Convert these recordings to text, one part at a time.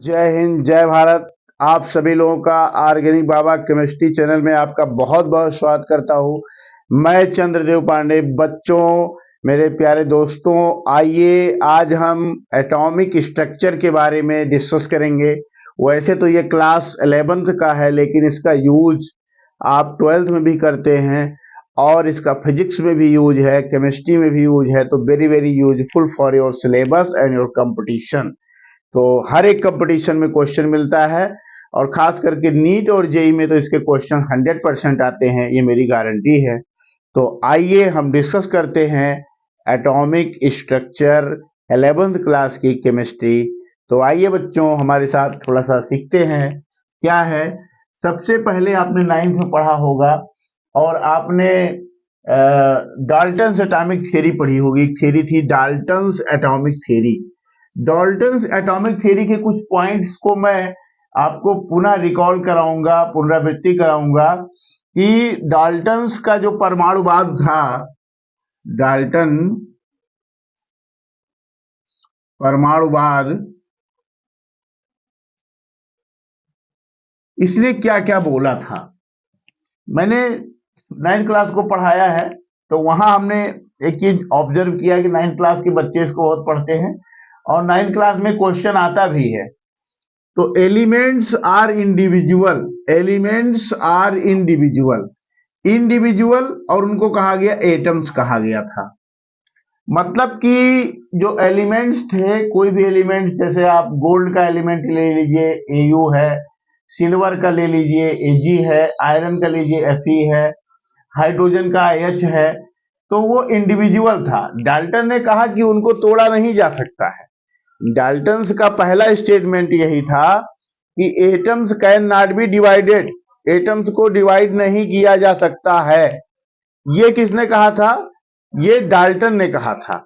जय हिंद, जय भारत। आप सभी लोगों का ऑर्गेनिक बाबा केमिस्ट्री चैनल में आपका बहुत बहुत स्वागत करता हूँ। मैं चंद्रदेव पांडे। बच्चों, मेरे प्यारे दोस्तों, आइए आज हम एटॉमिक स्ट्रक्चर के बारे में डिस्कस करेंगे। वैसे तो ये क्लास 11th का है, लेकिन इसका यूज आप 12th में भी करते हैं और इसका फिजिक्स में भी यूज है, केमिस्ट्री में भी यूज है। तो very very useful for your syllabus and your competition. तो हर एक कंपटीशन में क्वेश्चन मिलता है और खास करके नीट और जेई में तो इसके क्वेश्चन 100% आते हैं, ये मेरी गारंटी है। तो आइए हम डिस्कस करते हैं एटॉमिक स्ट्रक्चर 11th क्लास की केमिस्ट्री। तो आइए बच्चों, हमारे साथ थोड़ा सा सीखते हैं। क्या है, सबसे पहले आपने 9th में पढ़ा होगा और आपने डाल्टन्स एटॉमिक थ्योरी पढ़ी होगी। एक थ्योरी थी Dalton's atomic theory. Dalton's atomic theory के कुछ पॉइंट्स को मैं आपको पुनः रिकॉल कराऊंगा, पुनरावृत्ति कराऊंगा कि डाल्टन्स का जो परमाणुवाद था, डाल्टन परमाणुवाद, इसने क्या क्या बोला था। मैंने 9th क्लास को पढ़ाया है, तो वहां हमने एक चीज ऑब्जर्व किया कि 9th क्लास के बच्चे इसको बहुत पढ़ते हैं और 9th क्लास में क्वेश्चन आता भी है। तो elements are individual, elements are individual, individual और उनको कहा गया एटम्स कहा गया था। मतलब कि जो एलिमेंट्स थे, कोई भी एलिमेंट्स, जैसे आप गोल्ड का एलिमेंट ले लीजिए Au है, सिल्वर का ले लीजिए Ag है, आयरन का लीजिए Fe है, हाइड्रोजन का H है, तो वो इंडिविजुअल था। डाल्टन ने कहा कि उनको तोड़ा नहीं जा सकता है। डाल्टन्स का पहला स्टेटमेंट यही था कि atoms can not be divided, atoms को डिवाइड नहीं किया जा सकता है। ये किसने कहा था? ये डाल्टन ने कहा था।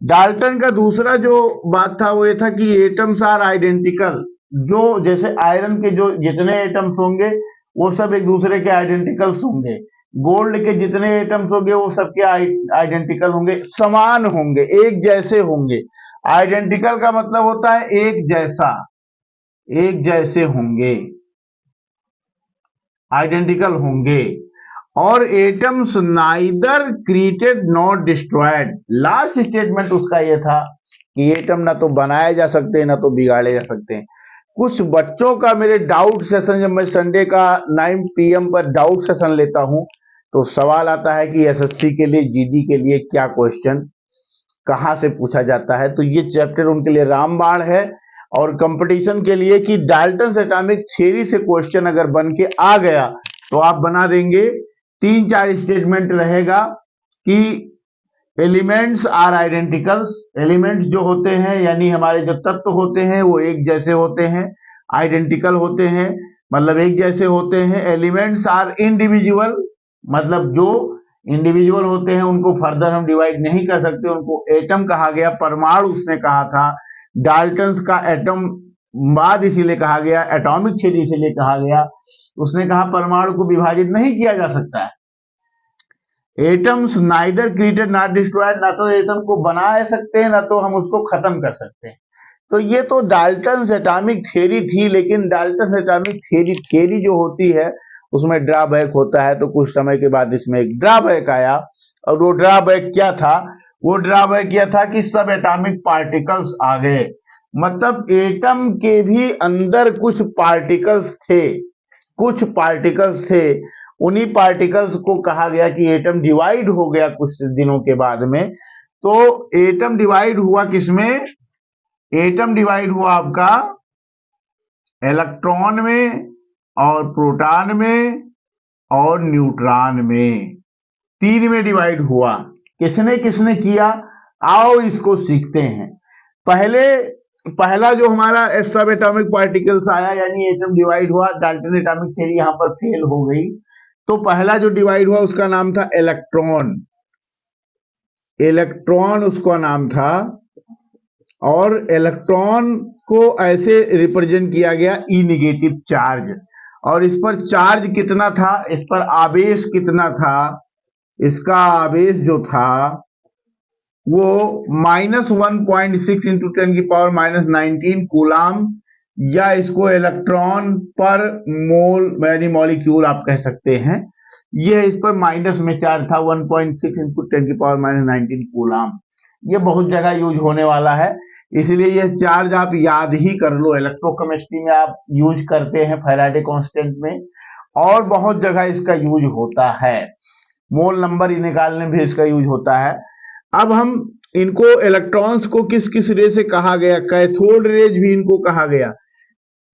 डाल्टन का दूसरा जो बात था वो ये था कि एटम्स आर आइडेंटिकल। जो जैसे आयरन के जो जितने एटम्स होंगे वो सब एक दूसरे के आइडेंटिकल्स होंगे, गोल्ड के जितने एटम्स होंगे वो सबके आइडेंटिकल होंगे, समान होंगे, एक जैसे होंगे। आइडेंटिकल का मतलब होता है एक जैसा, एक जैसे होंगे, आइडेंटिकल होंगे। और atoms neither created not destroyed, last statement उसका यह था कि एटम ना तो बनाए जा सकते ना तो बिगाड़े जा सकते। कुछ बच्चों का मेरे डाउट सेशन, जब मैं संडे का 9 PM पर डाउट सेशन लेता हूं तो सवाल आता है कि एसएससी के लिए, जीडी के लिए क्या क्वेश्चन कहां से पूछा जाता है। तो ये चैप्टर उनके लिए रामबाण है और कंपटीशन के लिए कि डाल्टन्स एटॉमिक थ्योरी से क्वेश्चन अगर बन के आ गया तो आप बना देंगे। 3-4 स्टेटमेंट रहेगा कि एलिमेंट्स आर आइडेंटिकल्स, एलिमेंट्स जो होते हैं यानी हमारे जो तत्व होते हैं वो एक जैसे होते हैं, आइडेंटिकल होते हैं, मतलब एक जैसे होते हैं। एलिमेंट्स आर इंडिविजुअल, मतलब जो इंडिविजुअल होते हैं उनको फर्दर हम डिवाइड नहीं कर सकते, उनको एटम कहा गया। परमाणु उसने कहा था। डाल्टन्स का एटम बाद इसीलिए कहा गया, एटॉमिक थ्योरी इसीलिए कहा गया, उसने कहा परमाणु को विभाजित नहीं किया जा सकता है। Atoms neither created not destroyed, ना तो एटम को बना सकते हैं ना तो हम उसको खत्म कर सकते हैं। तो ये तो डाल्टन्स एटॉमिक थ्योरी थी, लेकिन डाल्टन्स एटॉमिक थ्योरी जो होती है उसमें ड्रॉबैक होता है। तो कुछ समय के बाद इसमें एक ड्रॉबैक आया और वो ड्रॉबैक क्या था? वो ड्रॉबैक यह था कि सब एटॉमिक पार्टिकल्स आ गए। मतलब एटम के भी अंदर कुछ पार्टिकल्स थे, कुछ पार्टिकल्स थे। उन्हीं पार्टिकल्स को कहा गया कि एटम डिवाइड हो गया कुछ दिनों के बाद में। तो एटम डिवाइड हुआ किसमें? एटम डिवाइड हुआ आपका इलेक्ट्रॉन में और प्रोटॉन में और न्यूट्रॉन में, 3 में डिवाइड हुआ। किसने किसने किया, आओ इसको सीखते हैं। पहला जो हमारा सब एटॉमिक पार्टिकल्स आया यानी एटम डिवाइड हुआ, डाल्टन एटॉमिक थ्योरी यहां पर फेल हो गई। तो पहला जो डिवाइड हुआ उसका नाम था इलेक्ट्रॉन, इलेक्ट्रॉन उसका नाम था। और इलेक्ट्रॉन को ऐसे रिप्रेजेंट किया गया ई नेगेटिव चार्ज। और इस पर चार्ज कितना था, इस पर आवेश कितना था? इसका आवेश जो था वो -1.6 × 10⁻⁹ कूलाम या इसको इलेक्ट्रॉन पर मोल यानी मॉलिक्यूल आप कह सकते हैं। ये इस पर माइनस में चार्ज था 1.6 इंटू 10⁻19 कूलाम। ये बहुत जगह यूज होने वाला है, इसलिए ये चार्ज आप याद ही कर लो। इलेक्ट्रोकेमिस्ट्री में आप यूज करते हैं फैराडे कांस्टेंट में, और बहुत जगह इसका यूज होता है। मोल नंबर निकालने में भी इसका यूज होता है। अब हम इनको इलेक्ट्रॉन्स को किस किस रे से कहा गया, कैथोड रेज भी इनको कहा गया।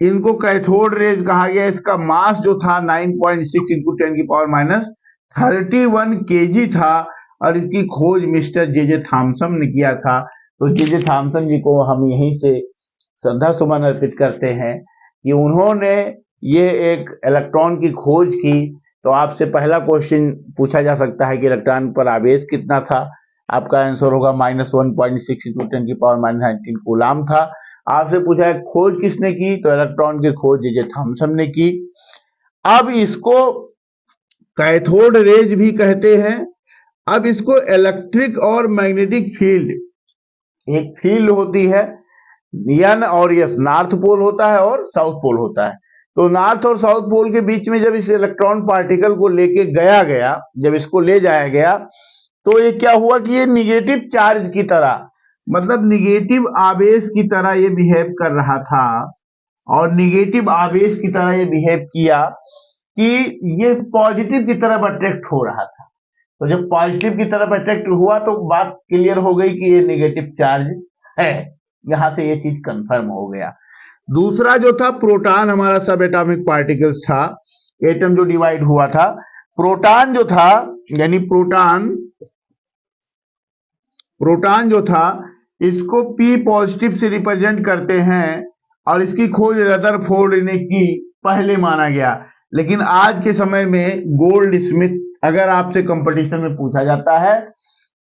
इनको कैथोड रेज कहा गया। इसका मास जो था 9.6 इंटू 10⁻31 केजी था, और इसकी खोज मिस्टर जे थॉमसन ने किया था। तो जे थॉमसन जी को हम यहीं से श्रद्धा सुमन अर्पित करते हैं कि उन्होंने ये एक इलेक्ट्रॉन की खोज की। तो आपसे पहला क्वेश्चन पूछा जा सकता है कि इलेक्ट्रॉन पर आवेश कितना था। आपका आंसर होगा -1.6 इंटू 10⁻19 कूलाम था। आपसे पूछा है खोज किसने की, तो इलेक्ट्रॉन की खोज जे थॉमसन ने की। अब इसको कैथोड रेज भी कहते हैं। अब इसको इलेक्ट्रिक और मैग्नेटिक फील्ड, एक फील्ड होती है एन और एस, नॉर्थ पोल होता है और साउथ पोल होता है। तो नॉर्थ और साउथ पोल के बीच में जब इस इलेक्ट्रॉन पार्टिकल को लेके गया, जब इसको ले जाया गया, तो ये क्या हुआ कि ये निगेटिव चार्ज की तरह, मतलब निगेटिव आवेश की तरह ये बिहेव कर रहा था, और निगेटिव आवेश की तरह ये बिहेव किया कि ये पॉजिटिव की तरफ अट्रैक्ट हो रहा था। तो जब पॉजिटिव की तरफ अट्रैक्ट हुआ तो बात क्लियर हो गई कि ये नेगेटिव चार्ज है। यहां से ये चीज कंफर्म हो गया। दूसरा जो था प्रोटॉन, हमारा सब एटॉमिक पार्टिकल्स था, एटम जो डिवाइड हुआ था। प्रोटॉन जो था, यानी प्रोटॉन जो था, इसको P पॉजिटिव से रिप्रेजेंट करते हैं, और इसकी खोज रदरफोर्ड ने की, पहले माना गया। लेकिन आज के समय में गोल्ड स्मिथ, अगर आपसे कंपटीशन में पूछा जाता है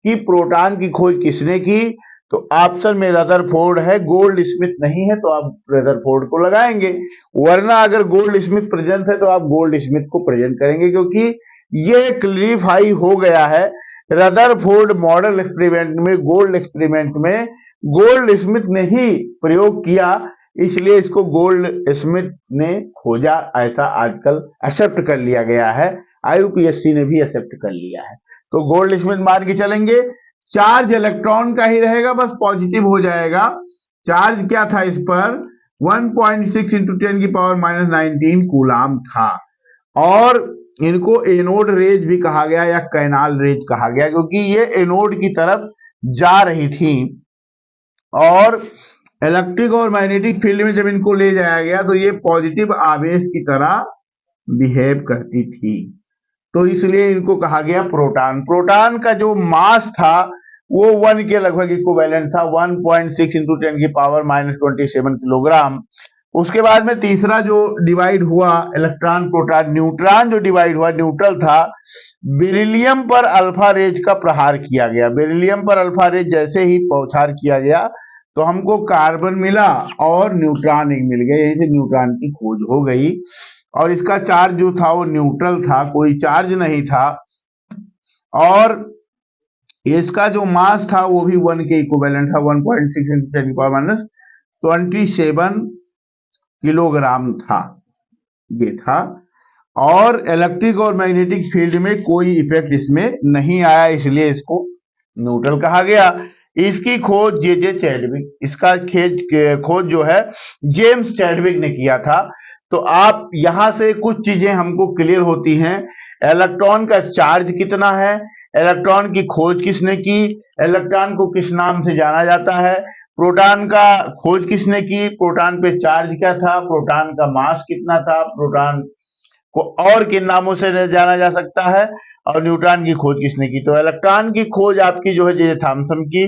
कि प्रोटॉन की खोज किसने की, तो ऑप्शन में रदरफोर्ड है, गोल्ड स्मिथ नहीं है, तो आप रदरफोर्ड को लगाएंगे। वरना अगर गोल्ड स्मिथ प्रेजेंट है तो आप गोल्ड स्मिथ को प्रेजेंट करेंगे, क्योंकि ये क्लियरिफाई हो गया है रदरफोर्ड मॉडल एक्सपेरिमेंट में, गोल्ड एक्सपेरिमेंट में गोल्ड स्मिथ ने ही प्रयोग किया, इसलिए इसको गोल्ड स्मिथ ने खोजा, ऐसा आजकल एक्सेप्ट कर लिया गया है। IUPAC ने भी एक्सेप्ट कर लिया है। तो गोल्ड स्मिथ मान के चलेंगे। चार्ज इलेक्ट्रॉन का ही रहेगा, बस पॉजिटिव हो जाएगा। चार्ज क्या था इस पर, 1.6 इंटू 10⁻19 कूलाम था। और इनको एनोड रेज भी कहा गया या कैनाल रेज कहा गया, क्योंकि ये एनोड की तरफ जा रही थी, और इलेक्ट्रिक और मैग्नेटिक फील्ड में जब इनको ले जाया गया तो ये पॉजिटिव आवेश की तरह बिहेव करती थी। तो इसलिए इनको कहा गया प्रोटॉन। प्रोटॉन का जो मास था वो 1 के लगभग इक्विवेलेंट था, 1.6 इंटू 10⁻27 किलोग्राम। उसके बाद में तीसरा जो डिवाइड हुआ इलेक्ट्रॉन प्रोटॉन, न्यूट्रॉन जो डिवाइड हुआ, न्यूट्रल था। बेरिलियम पर अल्फा रेज का प्रहार किया गया। बेरिलियम पर अल्फा रेज जैसे ही प्रहार किया गया तो हमको कार्बन मिला और न्यूट्रॉन एक मिल गया, यहीं से न्यूट्रॉन की खोज हो गई। और इसका चार्ज जो था वो न्यूट्रल था, कोई चार्ज नहीं था, और इसका जो मास था वो भी 1 के इक्विवेलेंट था, 1.6 इंटू 10⁻27 किलोग्राम था, ये था। और इलेक्ट्रिक और मैग्नेटिक फील्ड में कोई इफेक्ट इसमें नहीं आया, इसलिए इसको न्यूट्रल कहा गया। इसकी खोज जे चैडविक, इसका खोज जो है जेम्स चैडविक ने किया था। तो आप यहां से कुछ चीजें हमको क्लियर होती हैं। इलेक्ट्रॉन का चार्ज कितना है, इलेक्ट्रॉन की खोज किसने की, इलेक्ट्रॉन को किस नाम से जाना जाता है, प्रोटॉन का खोज किसने की, प्रोटॉन पे चार्ज क्या था, प्रोटॉन का मास कितना था, प्रोटॉन को और किन नामों से जाना जा सकता है, और न्यूट्रॉन की खोज किसने की। तो इलेक्ट्रॉन की खोज आपकी जो है जे थॉमसन की,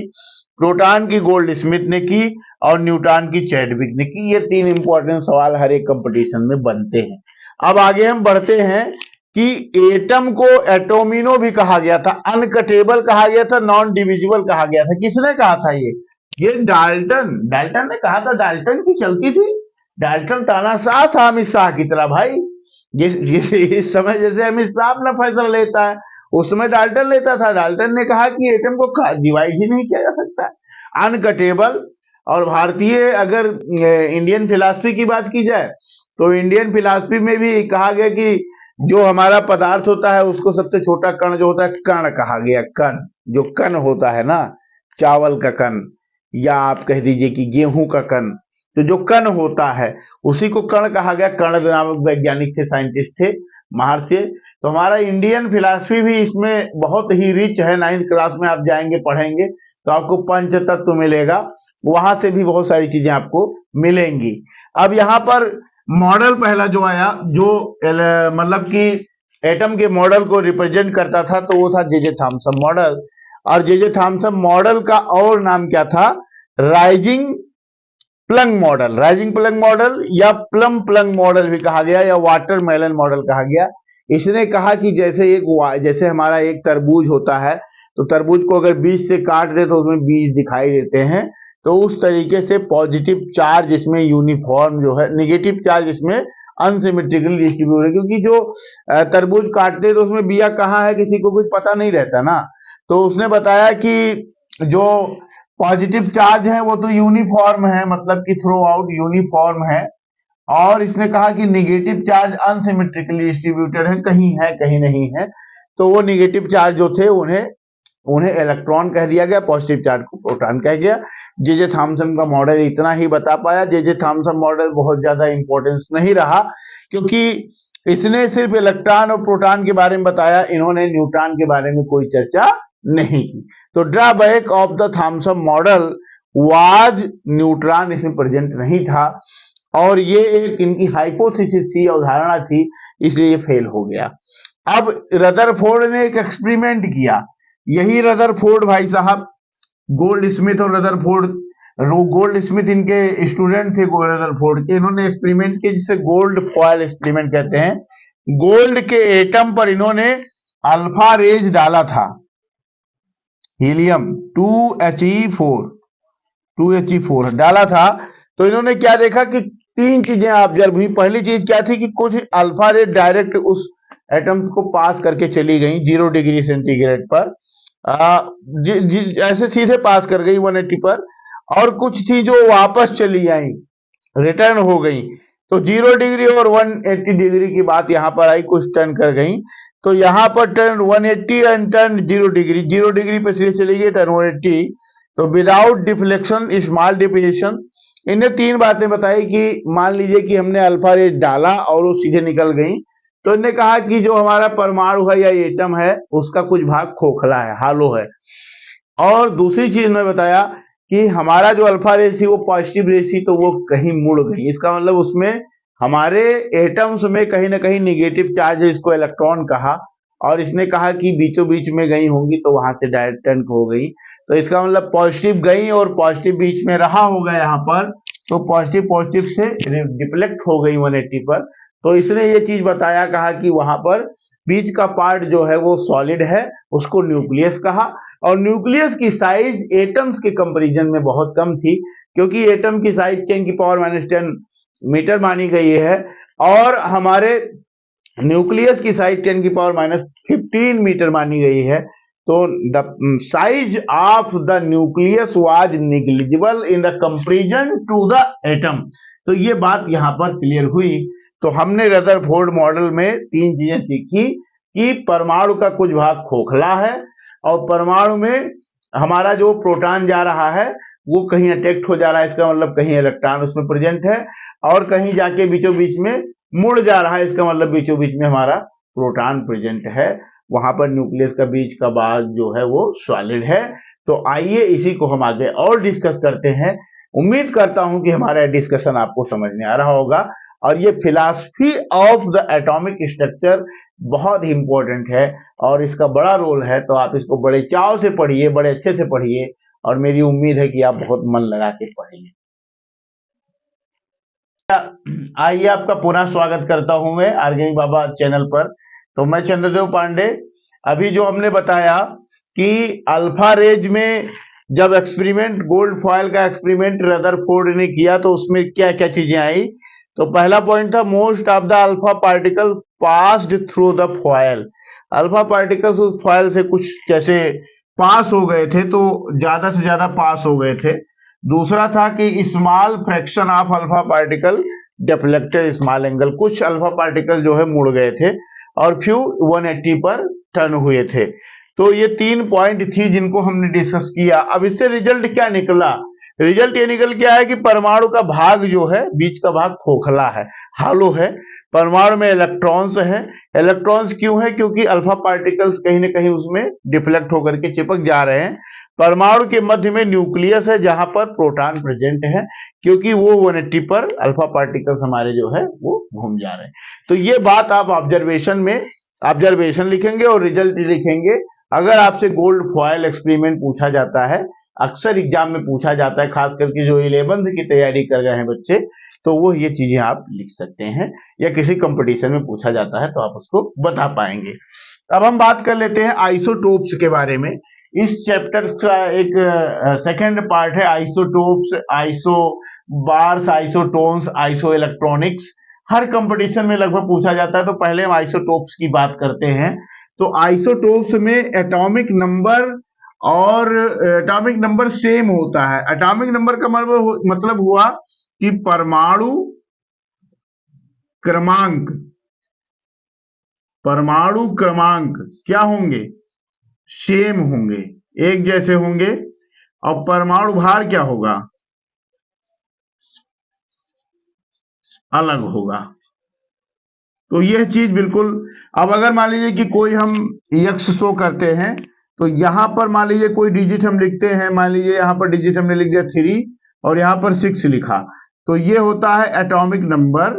प्रोटॉन की गोल्ड स्मिथ ने की, और न्यूट्रॉन की चैडविक ने की। ये 3 इंपॉर्टेंट सवाल हर एक कंपटीशन में बनते हैं। अब आगे हम बढ़ते हैं कि एटम को एटोमिनो भी कहा गया था, अनकटेबल कहा गया था, नॉन डिविजिबल कहा गया था। किसने कहा था ये डाल्टन ने कहा था। डाल्टन की चलती थी, डाल्टन तानाशाह था अमित शाह की तरह भाई। इस समय जैसे अमित शाह अपना फैसला लेता है, उस समय डाल्टन लेता था। डाल्टन ने कहा कि एटम को डिवाइड ही नहीं किया जा सकता, अनकटेबल। और भारतीय अगर इंडियन फिलॉसफी की बात की जाए तो इंडियन फिलॉसफी में भी कहा गया कि जो हमारा पदार्थ होता है उसको सबसे छोटा कण जो होता है कण कहा गया। कण, जो कण होता है ना, चावल का कण या आप कह दीजिए कि गेहूं का कण, तो जो कण होता है उसी को कण कहा गया। कण नामक वैज्ञानिक थे, साइंटिस्ट थे, महर्षि। तो हमारा इंडियन फिलॉसफी भी इसमें बहुत ही रिच है। 9th क्लास में आप जाएंगे पढ़ेंगे तो आपको पंच तत्व मिलेगा, वहां से भी बहुत सारी चीजें आपको मिलेंगी। अब यहाँ पर मॉडल पहला जो आया, जो मतलब कि एटम के मॉडल को रिप्रेजेंट करता था, तो वो था जे थॉमसन मॉडल। और जे थॉमसन मॉडल का और नाम क्या था? Rising plunge model. Rising plunge model या प्लम प्लंग मॉडल भी कहा गया या वाटरमेलन मॉडल कहा गया। इसने कहा कि जैसे हमारा एक तरबूज होता है, तो तरबूज को अगर बीज से काट दे तो उसमें बीज दिखाई देते हैं, तो उस तरीके से पॉजिटिव चार्ज इसमें यूनिफॉर्म जो है, नेगेटिव चार्ज इसमें अनसिमेट्रिकली डिस्ट्रीब्यूट है। क्योंकि जो तरबूज काटते तो उसमें बिया कहाँ है किसी को कुछ पता नहीं रहता ना। तो उसने बताया कि जो पॉजिटिव चार्ज है वो तो यूनिफॉर्म है, मतलब कि थ्रू आउट यूनिफॉर्म है। और इसने कहा कि निगेटिव चार्ज अनसिमेट्रिकली डिस्ट्रीब्यूटेड है कहीं नहीं है। तो वो निगेटिव चार्ज जो थे उन्हें उन्हें इलेक्ट्रॉन कह दिया गया, पॉजिटिव चार्ज को प्रोटॉन कह गया। जे थॉमसन का मॉडल इतना ही बता पाया। जे थॉमसन मॉडल बहुत ज्यादा इंपॉर्टेंस नहीं रहा, क्योंकि इसने सिर्फ इलेक्ट्रॉन और प्रोटॉन के बारे में बताया, इन्होंने न्यूट्रॉन के बारे में कोई चर्चा नहीं की। तो drawback of the Thompson model was neutron इसमें प्रेजेंट नहीं था, और ये एक इनकी हाइपोथेसिस थी, अवधारणा थी, इसलिए ये फेल हो गया। अब रदरफोर्ड ने एक एक्सपेरिमेंट किया। यही रदरफोर्ड भाई साहब, गोल्ड स्मिथ और रदरफोर्ड, गोल्ड स्मिथ इनके स्टूडेंट थे रदरफोर्ड के। इन्होंने एक्सपेरिमेंट किया जिसे गोल्ड फॉयल एक्सपेरिमेंट कहते हैं। गोल्ड के एटम पर इन्होंने अल्फा रेज डाला था, हीलियम 2He4 डाला था। तो इन्होंने क्या देखा कि 3 चीजें ऑब्जर्व हुई। पहली चीज क्या थी कि कुछ अल्फा रे डायरेक्ट उस एटम्स को पास करके चली गई 0 डिग्री सेंटीग्रेड पर, ऐसे सीधे पास कर गई 180 पर। और कुछ थी जो वापस चली आई, रिटर्न हो गई। तो 0 डिग्री और 180 डिग्री की बात यहाँ पर आई, कुछ टर्न कर गई। तो यहाँ पर turn 180 and turn 0 degree, 0 degree पे सीधे चली गई, टर्न 180। तो विदाउट डिफ्लेक्शन, स्मॉल डिविएशन। इन्हें 3 बातें बताई कि मान लीजिए कि हमने अल्फा रे डाला और वो सीधे निकल गई, तो इन्हें कहा कि जो हमारा परमाणु है या एटम है उसका कुछ भाग खोखला है, हालो है। और दूसरी चीज मैं बताया कि हमारा जो अल्फा रेस थी वो पॉजिटिव रेस थी, तो वो कहीं मुड़ गई। इसका मतलब उसमें हमारे एटम्स में कहीं ना कहीं निगेटिव चार्ज है, इसको इलेक्ट्रॉन कहा। और इसने कहा कि बीचों बीच में गई होंगी, तो वहां से डायरेक्ट टर्न हो गई। तो इसका मतलब पॉजिटिव गई और पॉजिटिव बीच में रहा होगा यहाँ पर, तो पॉजिटिव से डिफ्लेक्ट हो गई 180 पर। तो इसने ये चीज बताया, कहा कि वहां पर बीच का पार्ट जो है वो सॉलिड है, उसको न्यूक्लियस कहा। और न्यूक्लियस की साइज एटम्स के कंपैरिजन में बहुत कम थी, क्योंकि एटम की साइज 10⁻⁻10 मीटर मानी गई है, और हमारे न्यूक्लियस की साइज 10⁻15 मीटर मानी गई है। तो the size of the nucleus was negligible in the comparison to the atom. तो ये बात यहाँ पर क्लियर हुई। तो हमने रदरफोर्ड मॉडल में 3 चीजें सीखी कि परमाणु का कुछ भाग खोखला है, और परमाणु में हमारा जो प्रोटॉन जा रहा है वो कहीं अटैक्ट हो जा रहा है, इसका मतलब कहीं इलेक्ट्रॉन उसमें प्रेजेंट है, और कहीं जाके बीचों बीच में मुड़ जा रहा है, इसका मतलब बीचों बीच में हमारा प्रोटॉन प्रेजेंट है। वहां पर न्यूक्लियस का बीच का भाग जो है वो सॉलिड है। तो आइए इसी को हम आगे और डिस्कस करते हैं। उम्मीद करता हूं कि हमारा डिस्कशन आपको समझ में आ रहा होगा। और ये philosophy of the atomic structure बहुत ही इंपॉर्टेंट है, और इसका बड़ा रोल है। तो आप इसको बड़े चाव से पढ़िए, बड़े अच्छे से पढ़िए, और मेरी उम्मीद है कि आप बहुत मन लगा के पढ़ेंगे। आइए, आपका पुनः स्वागत करता हूं मैं आर्गेनिक बाबा चैनल पर। तो मैं चंद्रदेव पांडे। अभी जो हमने बताया कि अल्फा रेज में जब एक्सपेरिमेंट, गोल्ड फॉयल का एक्सपेरिमेंट रदरफोर्ड ने किया, तो उसमें क्या क्या चीजें आई। तो पहला पॉइंट था, most of the alpha particle passed through the foil. Alpha particles उस फॉयल से कुछ जैसे पास हो गए थे, तो ज्यादा से ज्यादा पास हो गए थे। दूसरा था कि small fraction of alpha particle deflected small angle, कुछ अल्फा पार्टिकल जो है मुड़ गए थे और फ्यू 180 पर टर्न हुए थे। तो ये 3 पॉइंट थी जिनको हमने डिस्कस किया। अब इससे रिजल्ट क्या निकला? रिजल्ट ये निकल के आया कि परमाणु का भाग जो है, बीच का भाग खोखला है, हालो है। परमाणु में इलेक्ट्रॉन्स है। इलेक्ट्रॉन्स क्यों है? क्योंकि अल्फा पार्टिकल्स कहीं ना कहीं उसमें डिफ्लेक्ट होकर के चिपक जा रहे हैं। परमाणु के मध्य में न्यूक्लियस है जहां पर प्रोटॉन प्रेजेंट है, क्योंकि वो 180 पर अल्फा पार्टिकल्स हमारे जो है वो घूम जा रहे हैं। तो ये बात आप ऑब्जर्वेशन में ऑब्जर्वेशन लिखेंगे और रिजल्ट लिखेंगे। अगर आपसे गोल्ड फॉयल एक्सपेरिमेंट पूछा जाता है, अक्सर एग्जाम में पूछा जाता है, खास करके जो 11th की तैयारी कर रहे हैं बच्चे, तो वो ये चीजें आप लिख सकते हैं, या किसी कंपटीशन में पूछा जाता है तो आप उसको बता पाएंगे। अब हम बात कर लेते हैं आइसोटोप्स के बारे में। इस चैप्टर का एक सेकंड पार्ट है isotopes, isobars, isotones, iso electronics. हर कंपटीशन में लगभग पूछा जाता है, तो पहले हम आइसोटोप्स की बात करते हैं। तो आइसोटोप्स में एटॉमिक नंबर और एटॉमिक नंबर सेम होता है। एटॉमिक नंबर का मतलब हुआ कि परमाणु क्रमांक क्या होंगे? सेम होंगे, एक जैसे होंगे। और परमाणु भार क्या होगा? अलग होगा। तो यह चीज बिल्कुल। अब अगर मान लीजिए कि कोई हम यक्स शो करते हैं, तो यहां पर मान लीजिए कोई डिजिट हम लिखते हैं, मान लीजिए यहां पर डिजिट हमने लिख दिया 3 और यहां पर 6 लिखा, तो ये होता है एटॉमिक नंबर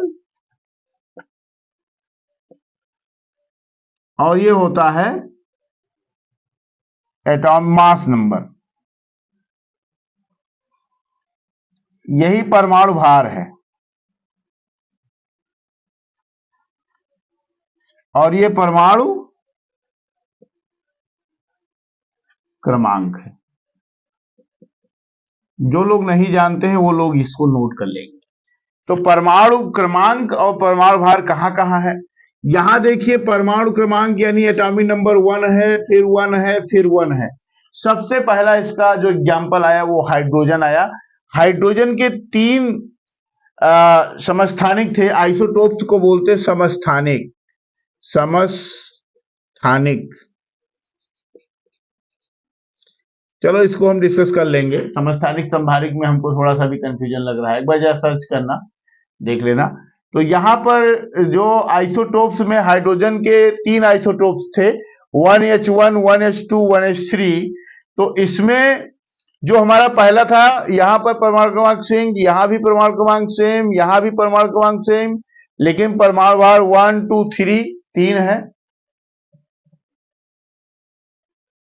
और ये होता है मास नंबर। यही परमाणु भार है और ये परमाणु क्रमांक है। जो लोग नहीं जानते हैं वो लोग इसको नोट कर लेंगे। तो परमाणु क्रमांक और परमाणु भार कहां कहां है? यहां देखिए, परमाणु क्रमांक यानी एटॉमिक नंबर 1 है, फिर 1 है, फिर 1 है। सबसे पहला इसका जो एग्जाम्पल आया वो हाइड्रोजन आया। हाइड्रोजन के 3 समस्थानिक थे। आइसोटोप्स को बोलते समस्थानिक। चलो इसको हम डिस्कस कर लेंगे। समस्थानिक संभारिक में हमको थोड़ा सा भी कंफ्यूजन लग रहा है, एक बार जरा सर्च करना, देख लेना। तो यहां पर जो आइसोटोप्स में हाइड्रोजन के 3 आइसोटोप्स थे, 1H1, 1H2, 1H3। तो इसमें जो हमारा पहला था, यहां पर परमाणु क्रमांक सेम, यहां भी परमाणु क्रमांक सेम, यहां भी परमाणु क्रमांक सेम, लेकिन परमाणु भार 1, 2, 3 है।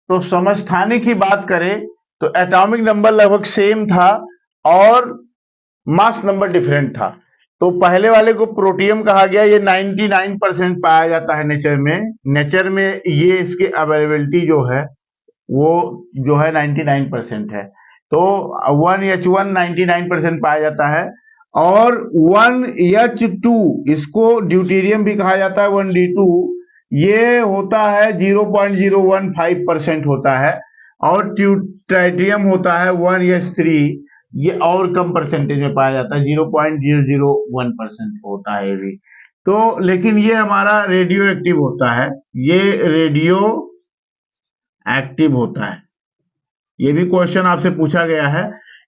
तो समस्थानिक की बात करें तो एटॉमिक नंबर लगभग सेम था और मास नंबर डिफरेंट था। तो पहले वाले को प्रोटियम कहा गया। ये 99% पाया जाता है नेचर में। नेचर में ये इसकी अवेलेबिलिटी जो है वो जो है 99% है। तो 1H1 99% पाया जाता है और 1H2 इसको ड्यूटेरियम भी कहा जाता है, 1D2 ये होता है 0.015% होता है। और ट्राइटियम होता है 1H3, ये और कम परसेंटेज में पाया जाता है, 0.001% होता है ये भी। तो लेकिन ये हमारा रेडियो एक्टिव होता है, ये रेडियो एक्टिव होता है। ये भी क्वेश्चन आपसे पूछा गया है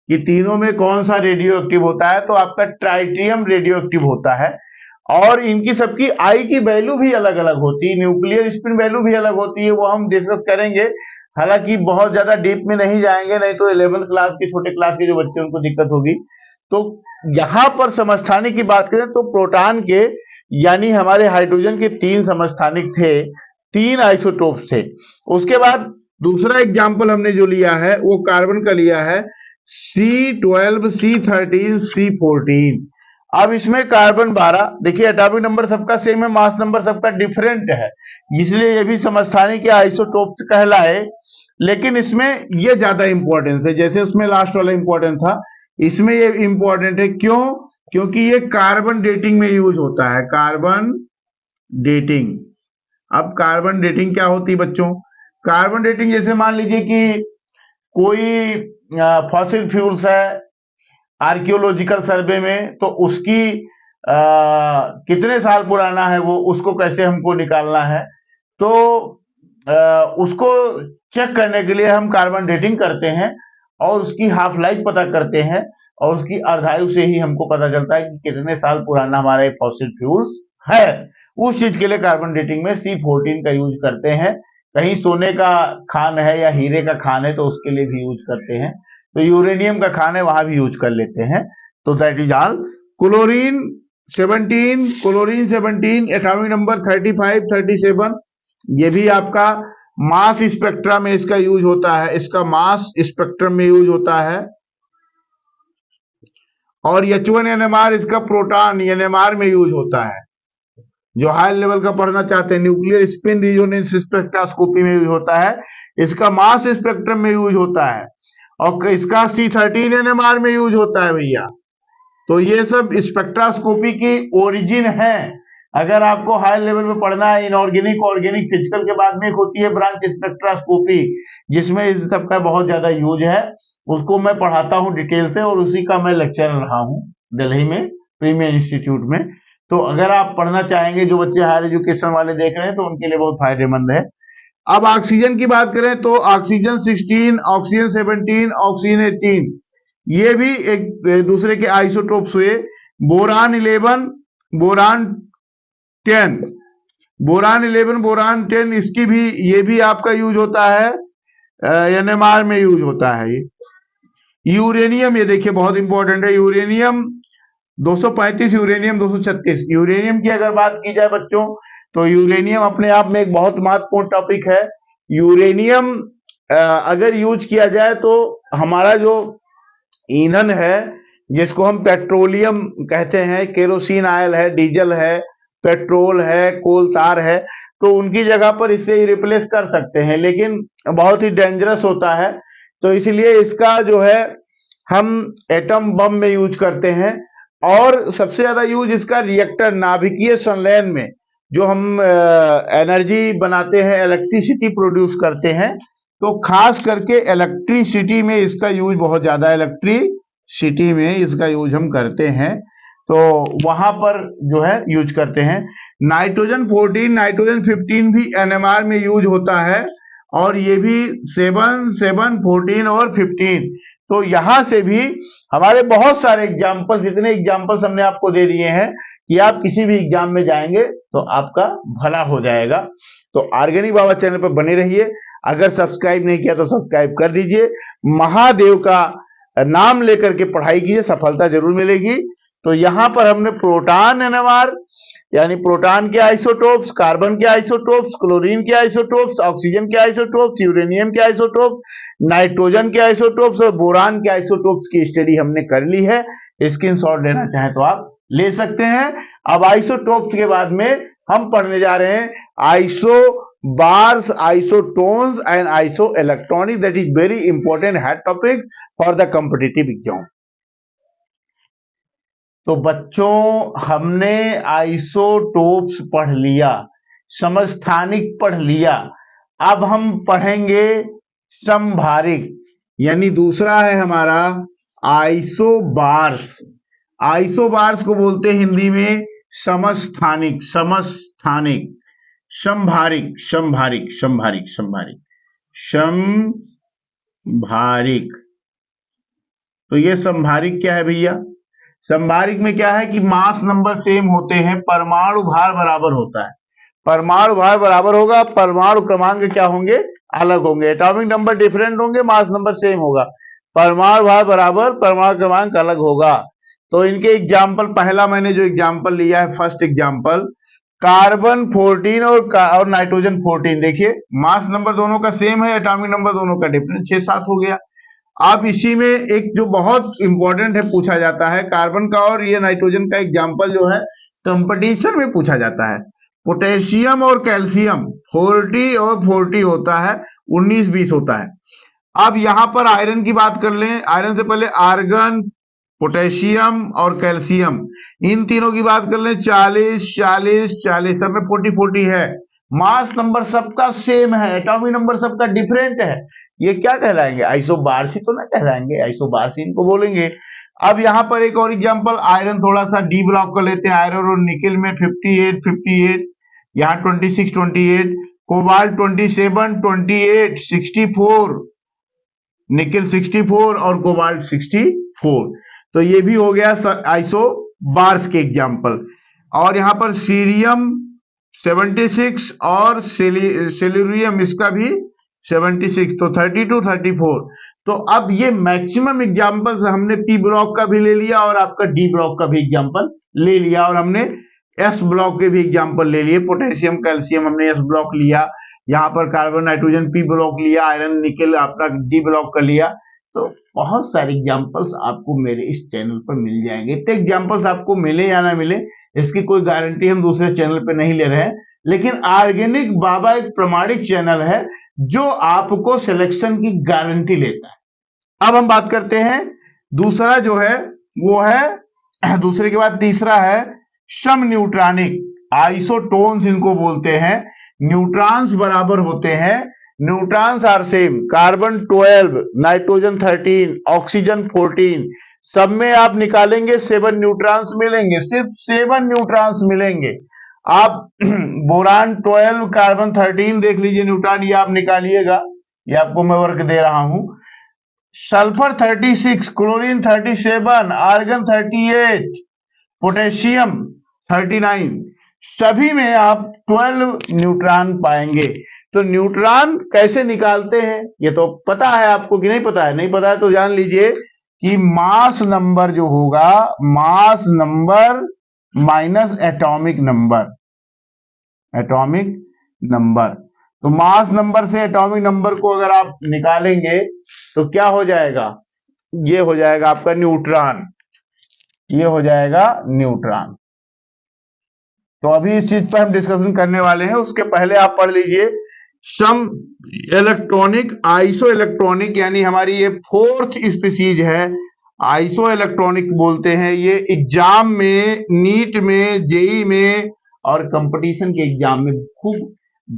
कि तीनों में कौन सा रेडियो एक्टिव होता है, तो आपका ट्राइटियम रेडियो एक्टिव होता है। और इनकी सबकी आई की वैल्यू भी अलग अलग होती है, न्यूक्लियर स्पिन वैल्यू भी अलग होती है, वो हम डिस्कस करेंगे। हालांकि बहुत ज्यादा डीप में नहीं जाएंगे, नहीं तो 11th क्लास के छोटे क्लास के जो बच्चे उनको दिक्कत होगी। तो यहां पर समस्थानिक की बात करें तो प्रोटॉन के यानी हमारे हाइड्रोजन के 3 समस्थानिक थे, 3 आइसोटोप्स थे। उसके बाद दूसरा एग्जाम्पल हमने जो लिया है वो कार्बन का लिया है, C12, C13, C14। अब इसमें कार्बन 12, देखिए एटॉमिक नंबर सबका सेम है, मास नंबर सबका डिफरेंट है, इसलिए ये भी समस्थानिक या आइसोटोप्स कहलाए। लेकिन इसमें ये ज्यादा इंपॉर्टेंस है, जैसे उसमें लास्ट वाला इंपॉर्टेंट था, इसमें ये इंपॉर्टेंट है। क्यों? क्योंकि ये कार्बन डेटिंग में यूज होता है, कार्बन डेटिंग। अब कार्बन डेटिंग क्या होती है बच्चों? कार्बन डेटिंग जैसे मान लीजिए कि कोई फॉसिल फ्यूल्स है आर्कियोलॉजिकल सर्वे में, तो उसकी कितने साल पुराना है वो, उसको कैसे हमको निकालना है, तो उसको चेक करने के लिए हम कार्बन डेटिंग करते हैं और उसकी हाफ लाइफ पता करते हैं और उसकी अर्धायु से ही हमको पता चलता है कि कितने साल पुराना हमारा फॉसिल फ्यूल्स है। उस चीज के लिए कार्बन डेटिंग में C14 का यूज करते हैं। कहीं सोने का खान है या हीरे का खान है तो उसके लिए भी यूज करते हैं, तो यूरेनियम का खान है वहां भी यूज कर लेते हैं। तो that is all. Chlorine 17 atomic number 35 37, ये भी आपका मास स्पेक्ट्रा में इसका यूज होता है, इसका मास स्पेक्ट्रम में यूज होता है। और H1NMR इसका प्रोटॉन NMR में यूज होता है। जो हाई लेवल का पढ़ना चाहते हैं, न्यूक्लियर स्पिन रेजोनेंस स्पेक्ट्रोस्कोपी में यूज होता है, इसका मास स्पेक्ट्रम में यूज होता है, और इसका C13 NMR में यूज होता है भैया। तो ये सब स्पेक्ट्रोस्कोपी की ओरिजिन है। अगर आपको हाई लेवल में पढ़ना है इनऑर्गेनिक ऑर्गेनिक फिजिकल के बाद में एक होती है ब्रांच स्पेक्ट्रोस्कोपी, जिसमें इस सब का बहुत ज्यादा यूज है, उसको मैं पढ़ाता हूँ डिटेल से और उसी का मैं लेक्चर रहा हूँ दिल्ली में प्रीमियर इंस्टीट्यूट में। तो अगर आप पढ़ना चाहेंगे, जो बच्चे हायर एजुकेशन वाले देख रहे हैं, तो उनके लिए बहुत फायदेमंद है। अब ऑक्सीजन की बात करें तो ऑक्सीजन 16, ऑक्सीजन 17, ऑक्सीजन 18, ये भी एक दूसरे के आइसोटोप्स हुए। बोरान 11, बोरान 10, बोरान 11, बोरान 10, इसकी भी, ये भी आपका यूज होता है, NMR में यूज होता है। ये यूरेनियम, ये देखिए बहुत इंपॉर्टेंट है, यूरेनियम 235, यूरेनियम 236। यूरेनियम की अगर बात की जाए बच्चों, तो यूरेनियम अपने आप में एक बहुत महत्वपूर्ण टॉपिक है। यूरेनियम अगर यूज किया जाए तो हमारा जो ईंधन है, जिसको हम पेट्रोलियम कहते हैं, केरोसिन ऑयल है, डीजल है, पेट्रोल है, कोल तार है, तो उनकी जगह पर इससे रिप्लेस कर सकते हैं, लेकिन बहुत ही डेंजरस होता है। तो इसलिए इसका जो है हम एटम बम में यूज करते हैं, और सबसे ज्यादा यूज इसका रिएक्टर नाभिकीय संलयन में, जो हम एनर्जी बनाते हैं, इलेक्ट्रिसिटी प्रोड्यूस करते हैं, तो खास करके इलेक्ट्रिसिटी में इसका यूज बहुत ज्यादा, इलेक्ट्रिसिटी में इसका यूज हम करते हैं, तो वहां पर जो है यूज करते हैं। नाइट्रोजन 14, नाइट्रोजन 15 भी NMR में यूज होता है, और ये भी 7, 14 और 15। तो यहां से भी हमारे बहुत सारे एग्जाम्पल्स, इतने एग्जाम्पल्स हमने आपको दे दिए हैं कि आप किसी भी एग्जाम में जाएंगे तो आपका भला हो जाएगा। तो ऑर्गेनिक बाबा चैनल पर बने रहिए। अगर सब्सक्राइब नहीं किया तो सब्सक्राइब कर दीजिए। महादेव का नाम लेकर के पढ़ाई कीजिए, सफलता जरूर मिलेगी। तो यहां पर हमने प्रोटॉन NMR, यानी प्रोटॉन के आइसोटोप्स, कार्बन के आइसोटोप्स, क्लोरीन के आइसोटोप्स, ऑक्सीजन के आइसोटोप्स, यूरेनियम के आइसोटोप्स, नाइट्रोजन के आइसोटोप्स और बोरान के आइसोटोप्स की स्टडी हमने कर ली है। स्क्रीनशॉट लेना चाहें तो आप ले सकते हैं। अब आइसोटोप्स के बाद में हम पढ़ने जा रहे हैं iso bars, isotones and iso electronic. That is very important head topic for the competitive exam. तो बच्चों, हमने आइसोटोप्स पढ़ लिया, समस्थानिक पढ़ लिया। अब हम पढ़ेंगे समभारिक, यानी दूसरा है हमारा आइसोबार्स। आइसोबार्स को बोलते हैं हिंदी में समस्थानिक, समस्थानिक, समभारिक, समभारिक, समभारिक, समभारिक, समभारिक। तो ये समभारिक क्या है भैया? समभारिक में क्या है कि मास नंबर सेम होते हैं, परमाणु भार बराबर होता है। परमाणु भार बराबर होगा, परमाणु क्रमांक क्या होंगे? अलग होंगे। एटॉमिक नंबर डिफरेंट होंगे, मास नंबर सेम होगा, परमाणु भार बराबर, परमाणु क्रमांक अलग होगा। तो इनके एग्जाम्पल, पहला मैंने जो एग्जाम्पल लिया है, फर्स्ट एग्जाम्पल, कार्बन 14 और नाइट्रोजन 14। देखिए मास नंबर दोनों का सेम है, एटॉमिक नंबर दोनों का डिफरेंट, 6-7 हो गया। आप इसी में एक जो बहुत इंपॉर्टेंट है पूछा जाता है, कार्बन का और ये नाइट्रोजन का एग्जाम्पल जो है कंपटीशन में पूछा जाता है। पोटेशियम और कैल्शियम 40 और 40 होता है, 19-20 होता है। अब यहां पर आयरन की बात कर लें, आयरन से पहले आर्गन, पोटेशियम और कैल्शियम, इन तीनों की बात कर लें, 40, 40, 40, सब में 40-40 है। मास नंबर सबका सेम है, एटॉमिक नंबर सबका डिफरेंट है, ये क्या कहलाएंगे? आइसोबार्स ही तो ना कहलाएंगे, आइसोबार्स इनको बोलेंगे। अब यहाँ पर एक और एग्जांपल, आयरन थोड़ा सा डी ब्लॉक कर लेते हैं। आयरन और निकेल में 58 58, यहाँ 26 28, कोबाल्ट 27 28, 64, निकेल 64 और कोबाल्ट 64। तो ये भी हो गया आइसोबार्स के एग्जांपल। और यहाँ पर सीरियम 76 और सेलेरियम इसका भी 76, तो 32 34। तो अब ये मैक्सिमम एग्जांपल्स हमने पी ब्लॉक का भी ले लिया और आपका डी ब्लॉक का भी एग्जांपल ले लिया, और हमने एस ब्लॉक के भी एग्जांपल ले लिए। पोटेशियम कैल्शियम हमने एस ब्लॉक लिया, यहाँ पर कार्बन नाइट्रोजन पी ब्लॉक लिया, आयरन निकेल आपका डी ब्लॉक कर लिया। तो बहुत सारे एग्जांपल्स आपको मेरे इस चैनल पर मिल जाएंगे। इतने एग्जांपल्स आपको मिले या ना मिले इसकी कोई गारंटी हम दूसरे चैनल पे नहीं ले रहे हैं, लेकिन ऑर्गेनिक बाबा एक प्रमाणिक चैनल है जो आपको सिलेक्शन की गारंटी लेता है। अब हम बात करते हैं दूसरा जो है वो है, दूसरे के बाद तीसरा है सम न्यूट्रॉनिक आइसोटोन्स, इनको बोलते हैं। न्यूट्रॉन्स बराबर होते हैं, neutrons are same, carbon 12, nitrogen 13, oxygen 14, सब में आप निकालेंगे 7 न्यूट्रॉन्स मिलेंगे, सिर्फ 7 न्यूट्रॉन्स मिलेंगे। आप बोरान 12, कार्बन 13 देख लीजिए न्यूट्रॉन, ये आप निकालिएगा, ये आपको मैं वर्क दे रहा हूं। सल्फर 36, क्लोरीन 37, आर्गन 38, पोटेशियम 39, सभी में आप 12 न्यूट्रॉन पाएंगे। तो न्यूट्रॉन कैसे निकालते हैं ये तो पता है आपको कि नहीं पता है? नहीं पता है तो जान लीजिए कि मास नंबर जो होगा, mass number minus atomic number, atomic number. तो मास नंबर से एटॉमिक नंबर को अगर आप निकालेंगे तो क्या हो जाएगा? ये हो जाएगा आपका न्यूट्रॉन, ये हो जाएगा न्यूट्रॉन। तो अभी इस चीज पर हम डिस्कशन करने वाले हैं, उसके पहले आप पढ़ लीजिए सम इलेक्ट्रॉनिक आइसो इलेक्ट्रॉनिक, यानी हमारी ये 4th स्पीसीज है, आइसो इलेक्ट्रॉनिक बोलते हैं। ये एग्जाम में, नीट में, जेई में और कंपटीशन के एग्जाम में खूब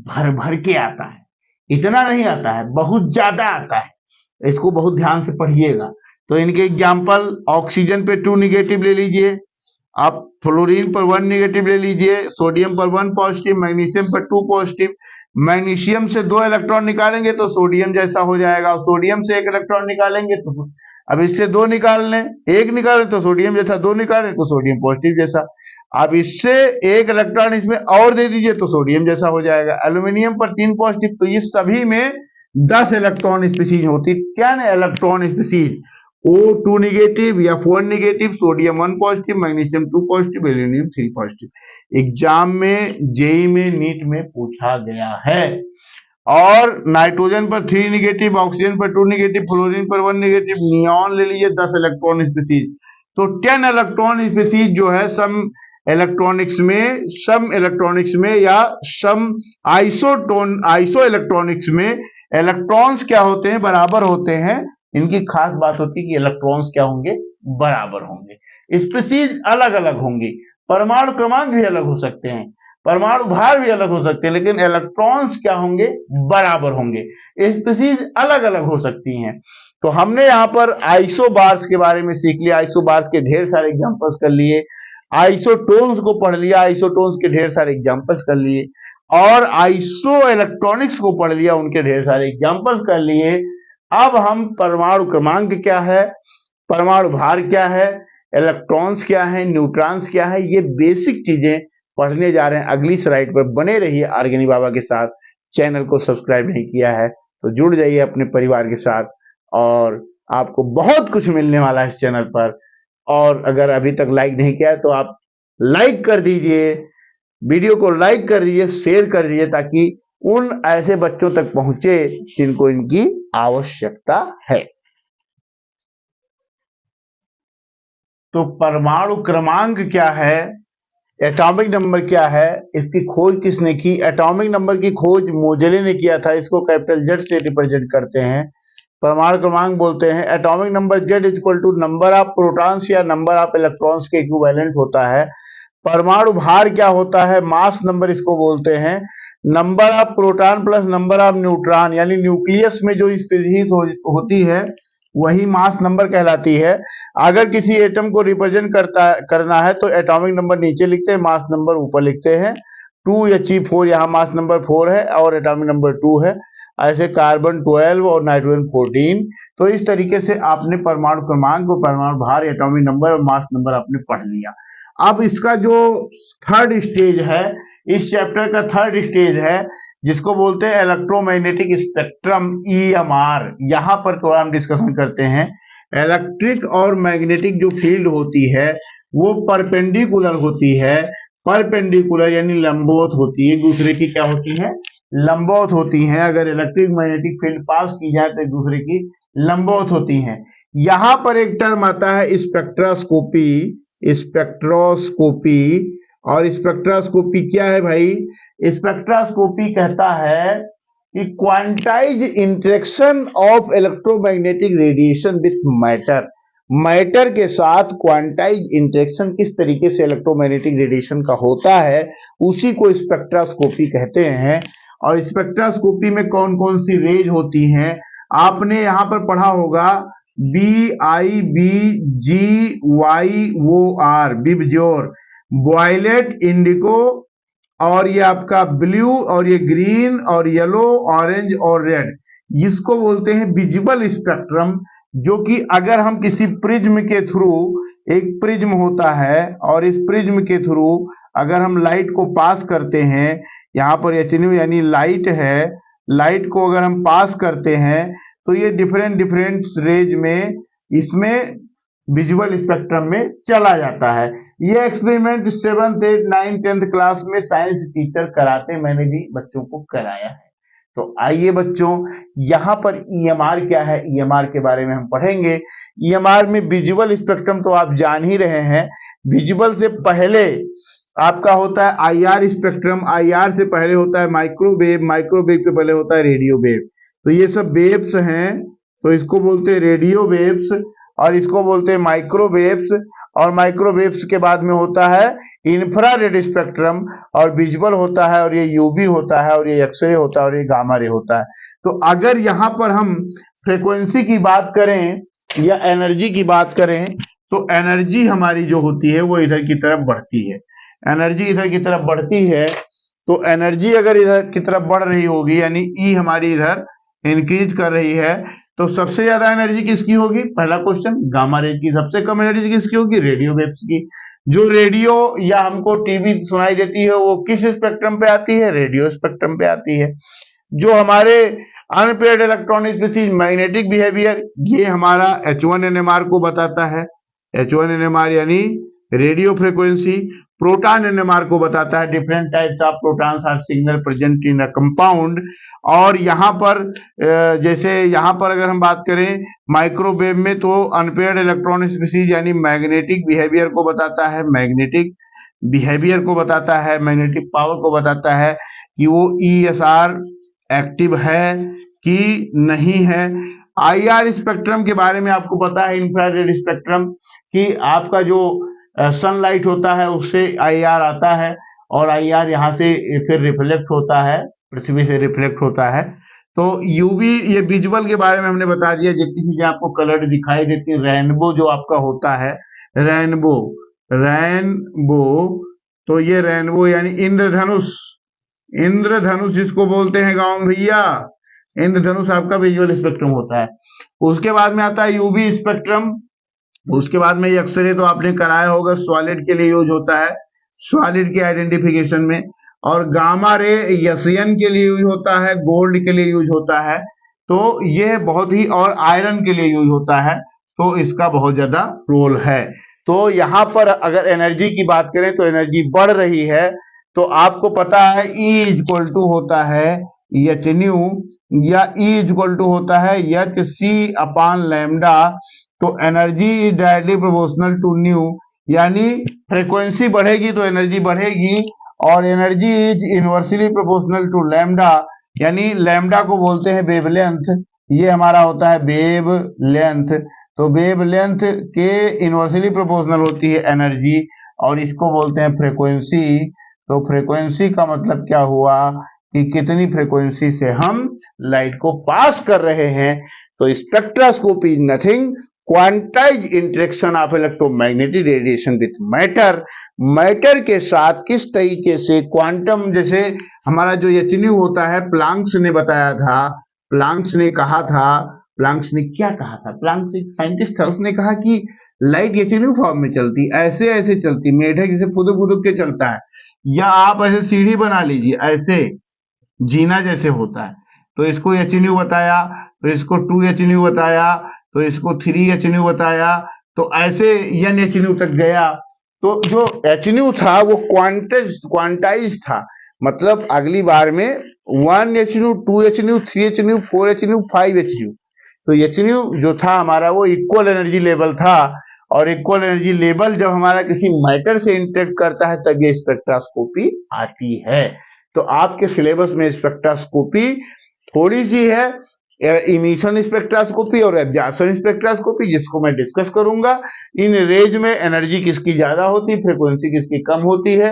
भर भर के आता है। इतना नहीं आता है, बहुत ज्यादा आता है, इसको बहुत ध्यान से पढ़िएगा। तो इनके एग्जाम्पल, ऑक्सीजन पे 2 निगेटिव ले लीजिए आप, फ्लोरीन पर 1 निगेटिव ले लीजिए, सोडियम पर 1 पॉजिटिव, मैग्नीशियम पर 2 पॉजिटिव। मैग्नीशियम से 2 इलेक्ट्रॉन निकालेंगे तो सोडियम जैसा हो जाएगा, सोडियम से 1 इलेक्ट्रॉन निकालेंगे तो, अब इससे 2 निकाल लें, 1 निकालें तो सोडियम जैसा, 2 निकालें तो सोडियम पॉजिटिव जैसा। अब इससे 1 इलेक्ट्रॉन इसमें और दे दीजिए तो सोडियम जैसा हो जाएगा। एल्यूमिनियम पर 3 पॉजिटिव, तो ये सभी में 10 इलेक्ट्रॉन स्पीसीज होती। क्या ना electron species, O2 negative, F1 negative, sodium 1 positive, magnesium 2 positive, aluminium 3 positive. Exam में, जेई में, नीट में पूछा गया है। और नाइट्रोजन पर 3 निगेटिव, ऑक्सीजन पर 2 निगेटिव, फ्लोरीन पर 1 निगेटिव, नियॉन ले लीजिए 10 इलेक्ट्रॉन स्पीसीज। तो 10 इलेक्ट्रॉन स्पीसीज जो है सम इलेक्ट्रॉनिक्स में या सम आइसो इलेक्ट्रॉनिक्स में इलेक्ट्रॉन्स क्या होते हैं? बराबर होते हैं। इनकी खास बात होती है कि इलेक्ट्रॉन्स क्या होंगे? बराबर होंगे। स्पीसीज अलग अलग होंगी, परमाणु क्रमांक भी अलग हो सकते हैं, परमाणु भार भी अलग हो सकते हैं, लेकिन इलेक्ट्रॉन्स क्या होंगे? बराबर होंगे। स्पीसीज अलग अलग हो सकती हैं। तो हमने यहाँ पर आइसोबार्स के बारे में सीख लिया, आइसोबार्स के ढेर सारे एग्जांपल्स कर लिए, आइसोटोन्स को पढ़ लिया, आइसोटोन्स के ढेर सारे एग्जांपल्स कर लिए, और आइसो इलेक्ट्रॉनिक्स को पढ़ लिया, उनके ढेर सारे एग्जांपल्स कर लिए। अब हम परमाणु क्रमांक क्या है, परमाणु भार क्या है, इलेक्ट्रॉन्स क्या है, न्यूट्रॉन्स क्या है, ये बेसिक चीजें पढ़ने जा रहे हैं। अगली स्लाइड पर बने रहिए ऑर्गेनिक बाबा के साथ। चैनल को सब्सक्राइब नहीं किया है तो जुड़ जाइए अपने परिवार के साथ, और आपको बहुत कुछ मिलने वाला है इस चैनल पर। और अगर अभी तक लाइक नहीं किया है तो आप लाइक कर दीजिए, वीडियो को लाइक कर दीजिए, शेयर कर दीजिए, ताकि उन ऐसे बच्चों तक पहुंचे जिनको इनकी आवश्यकता है। तो परमाणु क्रमांक क्या है, एटॉमिक नंबर क्या है, इसकी खोज किसने की? एटॉमिक नंबर की खोज मोजेले ने किया था, इसको कैपिटल जेड से रिप्रेजेंट करते हैं। परमाणु क्रमांक बोलते हैं atomic number Z equal to number of protons या नंबर ऑफ इलेक्ट्रॉन्स के इक्विवेलेंट होता है। परमाणु भार क्या होता है? मास नंबर इसको बोलते हैं। Number of proton plus number of neutron, यानी न्यूक्लियस में जो स्पीशीज होती है वही मास नंबर कहलाती है। अगर किसी एटम को रिप्रेजेंट करना है तो एटॉमिक नंबर नीचे लिखते हैं, मास नंबर ऊपर लिखते हैं। 2He4 यहाँ मास नंबर 4 है और एटॉमिक नंबर 2 है। ऐसे कार्बन 12 और नाइट्रोजन 14। तो इस तरीके से आपने परमाणु क्रमांक और परमाणु भार, एटॉमिक नंबर और मास नंबर आपने पढ़ लिया। अब इसका जो थर्ड स्टेज है, इस चैप्टर का थर्ड स्टेज है जिसको बोलते हैं इलेक्ट्रोमैग्नेटिक स्पेक्ट्रम, EMR। यहाँ पर थोड़ा हम डिस्कशन करते हैं। इलेक्ट्रिक और मैग्नेटिक जो फील्ड होती है वो परपेंडिकुलर होती है। परपेंडिकुलर यानी लंबवत होती है, एक दूसरे की क्या होती है, लंबवत होती हैं। अगर इलेक्ट्रिक मैग्नेटिक फील्ड पास की जाए तो एक दूसरे की लंबवत होती हैं। यहां पर एक टर्म आता है स्पेक्ट्रोस्कोपी। स्पेक्ट्रोस्कोपी, और स्पेक्ट्रोस्कोपी क्या है भाई? स्पेक्ट्रोस्कोपी कहता है कि quantize interaction of electromagnetic radiation with matter. Matter के साथ क्वांटाइज इंटरेक्शन किस तरीके से इलेक्ट्रोमैग्नेटिक रेडिएशन का होता है, उसी को स्पेक्ट्रोस्कोपी कहते हैं। और स्पेक्ट्रोस्कोपी में कौन कौन सी रेज होती हैं आपने यहां पर पढ़ा होगा। BIBGYOR, बिबजोर, वॉयलेट, इंडिगो, और ये आपका ब्लू, और ये ग्रीन, और येलो, ऑरेंज और रेड, इसको बोलते हैं विजिबल स्पेक्ट्रम। जो कि अगर हम किसी प्रिज्म के थ्रू, एक प्रिज्म होता है और इस प्रिज्म के थ्रू अगर हम लाइट को पास करते हैं, यहाँ पर HNU यानी लाइट है, लाइट को अगर हम पास करते हैं तो ये डिफरेंट डिफरेंट रेज में इसमें विजुअल स्पेक्ट्रम में चला जाता है। ये experiment 7th 8th 9th 10th class में साइंस टीचर कराते, मैंने भी बच्चों को कराया है। तो आइए बच्चों, यहाँ पर EMR क्या है, EMR के बारे में हम पढ़ेंगे। EMR में विजुअल स्पेक्ट्रम तो आप जान ही रहे हैं। विजुअल से पहले आपका होता है IR स्पेक्ट्रम, IR से पहले होता है माइक्रोवेव, माइक्रोवेव के पहले होता है रेडियो वेव। तो ये सब वेव्स हैं, तो इसको बोलते हैं रेडियो वेव्स और इसको बोलते हैं माइक्रोवेव्स। और माइक्रोवेव्स के बाद में होता है इंफ्रारेड स्पेक्ट्रम, और विजुअल होता है, और ये UV होता है, और ये एक्सरे होता है, और ये गामा रे होता है। तो अगर यहाँ पर हम फ्रीक्वेंसी की बात करें या एनर्जी की बात करें तो एनर्जी हमारी जो होती है वो इधर की तरफ बढ़ती है। एनर्जी इधर की तरफ बढ़ती है, तो एनर्जी अगर इधर की तरफ बढ़ रही होगी यानी E हमारी इधर इंक्रीज कर रही है, तो सबसे ज्यादा एनर्जी किसकी होगी? पहला क्वेश्चन, गामा रे की। सबसे कम एनर्जी किसकी होगी? रेडियो वेव्स की। जो रेडियो या हमको टीवी सुनाई देती है वो किस स्पेक्ट्रम पे आती है? रेडियो स्पेक्ट्रम पे आती है। जो हमारे unpaired electronic species magnetic behaviour, ये हमारा H1NMR को बताता है। H1NMR यानी रेडियो फ्रीक्वेंसी। प्रोटॉन NMR को बताता है different types of protons are signal present in a compound. और यहाँ पर जैसे यहाँ पर अगर हम बात करें माइक्रोवेव में तो अनपेयर्ड इलेक्ट्रॉनिक स्पीशीज यानी मैग्नेटिक बिहेवियर को बताता है, मैग्नेटिक बिहेवियर को बताता है, मैग्नेटिक पावर को बताता है कि वो ESR एक्टिव है कि नहीं है। IR स्पेक्ट्रम के बारे में आपको पता है, इंफ्रारेड स्पेक्ट्रम, कि आपका जो सनलाइट होता है उससे IR आता है और IR यहाँ से फिर रिफ्लेक्ट होता है, पृथ्वी से रिफ्लेक्ट होता है। तो UV, ये विजुअल के बारे में हमने बता दिया। जितनी चीजें आपको कलर दिखाई देती है, रेनबो जो आपका होता है, रेनबो, रेनबो, तो ये रेनबो यानी इंद्रधनुष, इंद्रधनुष जिसको बोलते हैं गांव में भैया, इंद्रधनुष आपका विजुअल स्पेक्ट्रम होता है। उसके बाद में आता है UV स्पेक्ट्रम। उसके बाद में एक्सरे तो आपने कराया होगा, सॉलिड के लिए यूज होता है, सॉलिड के आइडेंटिफिकेशन में। और गामा रे यसियन के लिए यूज होता है, गोल्ड के लिए यूज होता है, तो ये बहुत ही, और आयरन के लिए यूज होता है, तो इसका बहुत ज्यादा रोल है। तो यहाँ पर अगर एनर्जी की बात करें तो एनर्जी बढ़ रही है, तो आपको पता है E इक्वल टू होता है HNU या E इक्वल टू होता है HC अपॉन लैम्डा। तो energy is directly proportional to nu, यानी फ्रीक्वेंसी बढ़ेगी तो एनर्जी बढ़ेगी, और energy is inversely proportional to lambda, यानी लैम्डा को बोलते हैं वेवलेंथ। ये हमारा होता है वेवलेंथ। तो वेवलेंथ के इनवर्सली प्रोपोर्शनल होती है एनर्जी, और इसको बोलते हैं फ्रीक्वेंसी। तो फ्रीक्वेंसी का मतलब क्या हुआ कि कितनी फ्रीक्वेंसी से हम लाइट को पास कर रहे हैं। तो spectroscopy is nothing quantize interaction of electromagnetic radiation with matter. Matter के साथ किस तरीके से क्वांटम, जैसे हमारा जो एचन्यू होता है, प्लांक्स ने बताया था, प्लांक्स ने कहा था, प्लांक्स ने क्या कहा था, प्लांक्स एक साइंटिस्ट था, उसने कहा कि लाइट एचन्यू फॉर्म में चलती, ऐसे ऐसे चलती, मेढक जैसे फुदुक फुदुक के चलता है, या आप ऐसे सीढ़ी बना लीजिए, ऐसे जीना जैसे होता है। तो इसको एचन्यू बताया, तो इसको 2 एचन्यू बताया, तो इसको 3 एचन्यू बताया, तो ऐसे n एचन्यू तक गया। तो जो एचन्यू था वो क्वांटाइज था, मतलब अगली बार में 1 एचन्यू, 2 एचन्यू, 3 एचन्यू, 4 एचन्यू, 5 एचन्यू। तो एचन्यू जो था हमारा वो इक्वल एनर्जी लेवल था, और इक्वल एनर्जी लेवल जब हमारा किसी मैटर से इंटरेक्ट करता है तब ये स्पेक्ट्रोस्कोपी आती है। तो आपके सिलेबस में स्पेक्ट्रोस्कोपी थोड़ी सी है, इमिशन स्पेक्ट्रोस्कोपी और एब्जॉर्प्शन स्पेक्ट्रोस्कोपी, जिसको मैं डिस्कस करूंगा। इन रेज में एनर्जी किसकी ज्यादा होती है, फ्रीक्वेंसी किसकी कम होती है।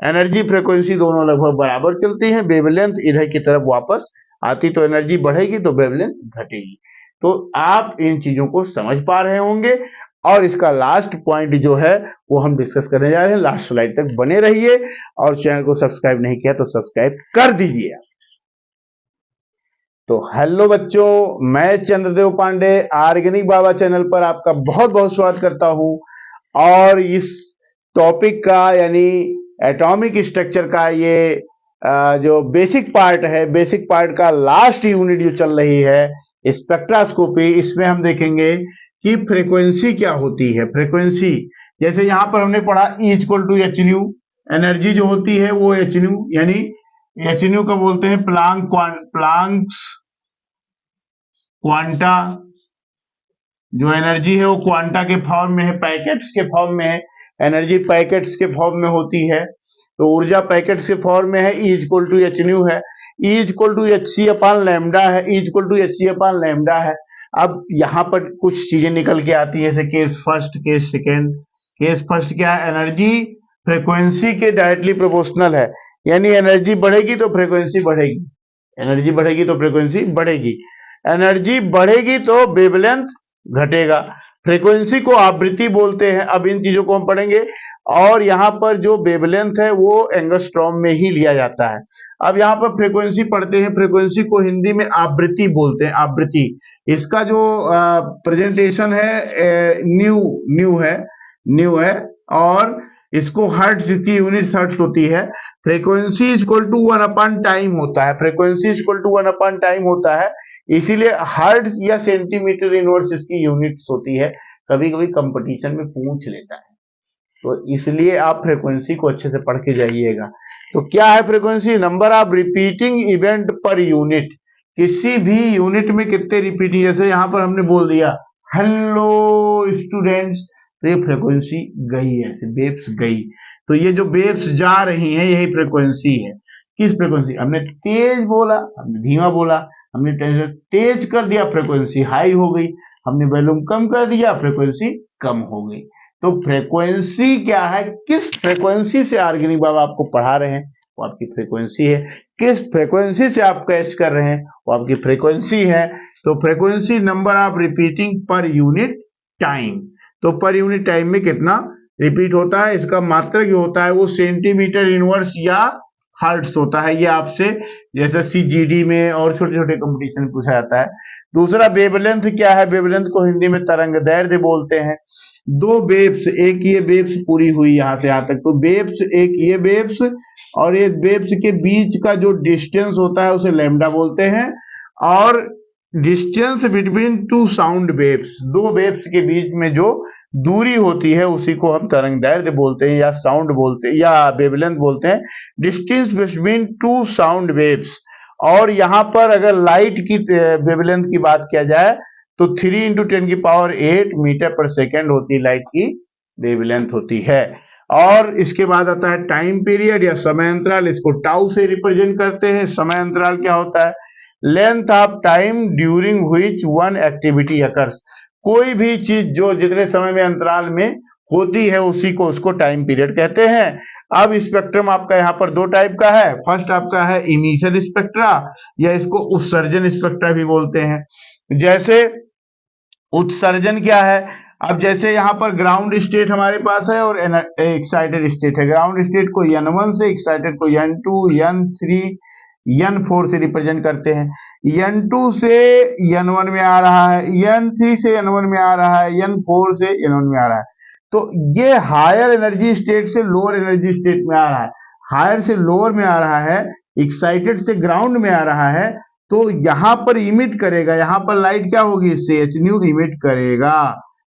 एनर्जी फ्रीक्वेंसी दोनों लगभग बराबर चलती है, वेवलेंथ इधर की तरफ वापस आती, तो एनर्जी बढ़ेगी तो वेवलेंथ घटेगी। तो आप इन चीजों को समझ पा रहे होंगे, और इसका लास्ट पॉइंट जो है वो हम डिस्कस करने जा रहे हैं। लास्ट स्लाइड तक बने रहिए, और चैनल को सब्सक्राइब नहीं किया तो सब्सक्राइब कर दीजिए। तो हेलो बच्चों, मैं चंद्रदेव पांडे ऑर्गेनिक बाबा चैनल पर आपका बहुत बहुत स्वागत करता हूं। और इस टॉपिक का यानी एटॉमिक स्ट्रक्चर का ये जो बेसिक पार्ट है, बेसिक पार्ट का लास्ट यूनिट जो चल रही है स्पेक्ट्रोस्कोपी, इसमें हम देखेंगे कि फ्रीक्वेंसी क्या होती है। फ्रीक्वेंसी जैसे यहां पर हमने पढ़ा E इक्वल टू एचन्यू, एनर्जी जो होती है वो एचन्यू, यानी एचन्यू का बोलते हैं प्लांक्स क्वांटा। जो एनर्जी है वो क्वांटा के फॉर्म में है, पैकेट्स के फॉर्म में है, एनर्जी पैकेट्स के फॉर्म में होती है। तो ऊर्जा पैकेट्स के फॉर्म में है, E इक्वल टू एचन्यू है, E equal to h upon lambda है, E equal to h upon lambda है। अब यहाँ पर कुछ चीजें निकल के आती है, जैसे case first, case second. Case first क्या है, एनर्जी फ्रीक्वेंसी के डायरेक्टली प्रोपोर्शनल है, यानी एनर्जी बढ़ेगी तो फ्रीक्वेंसी बढ़ेगी, एनर्जी बढ़ेगी तो फ्रीक्वेंसी बढ़ेगी, एनर्जी बढ़ेगी तो वेवलेंथ घटेगा। फ्रीक्वेंसी को आवृत्ति बोलते हैं। अब इन चीजों को हम पढ़ेंगे, और यहाँ पर जो वेवलेंथ है वो एंगस्ट्रॉम में ही लिया जाता है। अब यहाँ पर फ्रीक्वेंसी पढ़ते हैं, फ्रीक्वेंसी को हिंदी में आवृत्ति बोलते हैं, आवृत्ति। इसका जो प्रेजेंटेशन है न्यू है, और इसको हर्ट्ज, इसकी यूनिट हर्ट्ज होती है। Frequency equal to 1 upon time होता है, frequency equal to 1 upon time होता है, इसीलिए हर्ट्ज या सेंटीमीटर इनवर्स इसकी यूनिट्स होती है। कभी कभी कंपटीशन में पूछ लेता है, तो इसलिए आप फ्रीक्वेंसी को अच्छे से पढ़ के जाइएगा। तो क्या है frequency, number of repeating event per unit, किसी भी यूनिट में कितने रिपीटिंग, जैसे यहाँ पर हमने बोल दिया हेलो स्टूडेंट्स, तो ये फ्रीक्वेंसी गई, ऐसे वेव्स गई। तो ये जो वेव्स जा रही हैं यही फ्रीक्वेंसी है। किस फ्रीक्वेंसी, हमने तेज बोला, हमने धीमा बोला, हमने तेज कर दिया फ्रीक्वेंसी हाई हो गई, हमने वॉल्यूम कम कर दिया फ्रीक्वेंसी कम हो गई। तो फ्रीक्वेंसी क्या है, किस फ्रीक्वेंसी से ऑर्गेनिक बाबा आपको पढ़ा रहे हैं वो आपकी फ्रीक्वेंसी है, किस फ्रीक्वेंसी से आप कैच कर रहे हैं वो आपकी फ्रीक्वेंसी है। तो frequency number of repeating per unit time, तो पर यूनिट टाइम में कितना रिपीट होता है, इसका मात्रक जो होता है वो सेंटीमीटर इनवर्स या हर्ट्ज होता है। ये आपसे जैसे CGD में और छोटे छोटे कंपटीशन में पूछा जाता है। दूसरा वेवलेंथ क्या है, वेवलेंथ को हिंदी में तरंग दैर्ध्य बोलते हैं। दो वेव्स, एक ये वेव्स पूरी हुई यहाँ से यहाँ तक, तो वेव्स, एक ये वेव्स और एक वेव्स के बीच का जो डिस्टेंस होता है उसे लैम्डा बोलते हैं। और distance between two sound waves, दो वेव्स के बीच में जो दूरी होती है उसी को हम तरंग दैर्ध्य बोलते हैं, या साउंड बोलते हैं, या वेवलेंथ बोलते हैं। Distance between two sound waves. और यहाँ पर अगर लाइट की वेवलेंथ की बात किया जाए तो 3 × 10⁸ मीटर पर सेकेंड होती है, लाइट की वेवलेंथ होती है। और इसके बाद आता है टाइम पीरियड या समय अंतराल, इसको टाउ से रिप्रेजेंट करते हैं। समय अंतराल क्या होता है, length of time during which one activity occurs, कोई भी चीज जो जितने समय में अंतराल में होती है उसी को उसको टाइम पीरियड कहते हैं। अब स्पेक्ट्रम आपका यहाँ पर दो टाइप का है। फर्स्ट आपका है इनिशियल स्पेक्ट्रा, या इसको उत्सर्जन स्पेक्ट्रा भी बोलते हैं। जैसे उत्सर्जन क्या है, अब जैसे यहाँ पर ग्राउंड स्टेट हमारे पास है और एक्साइटेड स्टेट है। ग्राउंड स्टेट को n1 से, एक्साइटेड को n2, n3, n4 से रिप्रेजेंट करते हैं। n2 से n1 में आ रहा है, n3 से n1 में आ रहा है, n4 से n1 में आ रहा है। तो ये हायर एनर्जी स्टेट से लोअर एनर्जी स्टेट में आ रहा है, हायर से लोअर में आ रहा है, एक्साइटेड से ग्राउंड में आ रहा है। तो यहां पर इमिट करेगा, यहां पर लाइट क्या होगी, इससे एच न्यू इमिट करेगा।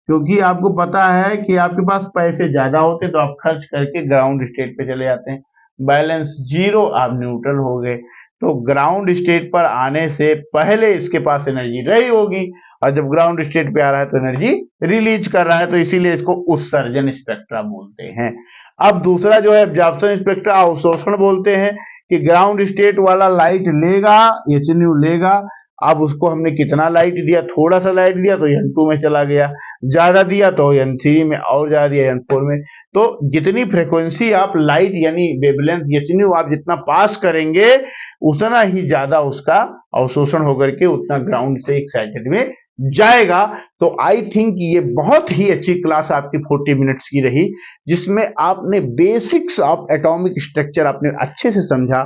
क्योंकि आपको पता है कि आपके पास पैसे ज्यादा होते तो आप खर्च करके ग्राउंड स्टेट पे चले जाते हैं, बैलेंस जीरो, आप न्यूट्रल हो गए। तो ग्राउंड स्टेट पर आने से पहले इसके पास एनर्जी रही होगी, और जब ग्राउंड स्टेट पे आ रहा है तो एनर्जी रिलीज कर रहा है, तो इसीलिए इसको उत्सर्जन स्पेक्ट्रा बोलते हैं। अब दूसरा जो है एब्जॉर्प्शन स्पेक्ट्रा, अवशोषण बोलते हैं, कि ग्राउंड स्टेट वाला लाइट लेगा, एच न्यू लेगा। अब उसको हमने कितना लाइट दिया, थोड़ा सा लाइट दिया तो n2 में चला गया, ज्यादा दिया तो n3 में, और ज्यादा दिया n4 में। तो जितनी फ्रीक्वेंसी आप लाइट यानी वेवलेंथ एच न्यू आप जितना पास करेंगे, उतना ही ज्यादा उसका अवशोषण होकर के उतना ग्राउंड से एक्साइटेड में जाएगा। तो आई थिंक ये बहुत ही अच्छी क्लास आपकी 40 मिनट्स की रही, जिसमें आपने बेसिक्स ऑफ एटॉमिक स्ट्रक्चर आपने अच्छे से समझा,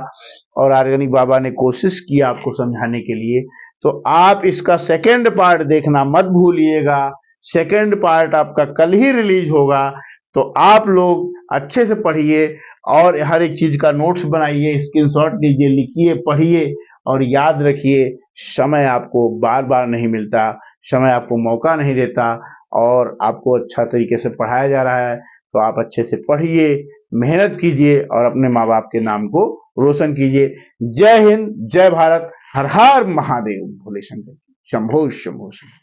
और ऑर्गेनिक बाबा ने कोशिश की आपको समझाने के लिए। तो आप इसका सेकेंड पार्ट देखना मत भूलिएगा। सेकेंड पार्ट आपका कल ही रिलीज होगा, तो आप लोग अच्छे से पढ़िए और हर एक चीज का नोट्स बनाइए, स्क्रीनशॉट लीजिए, लिखिए, पढ़िए, और याद रखिए समय आपको बार बार नहीं मिलता, समय आपको मौका नहीं देता, और आपको अच्छा तरीके से पढ़ाया जा रहा है। तो आप अच्छे से पढ़िए, मेहनत कीजिए और अपने माँ बाप के नाम को रोशन कीजिए। जय हिंद, जय भारत, हर हर महादेव, भोले शंकर, शंभो शंभो शंभो।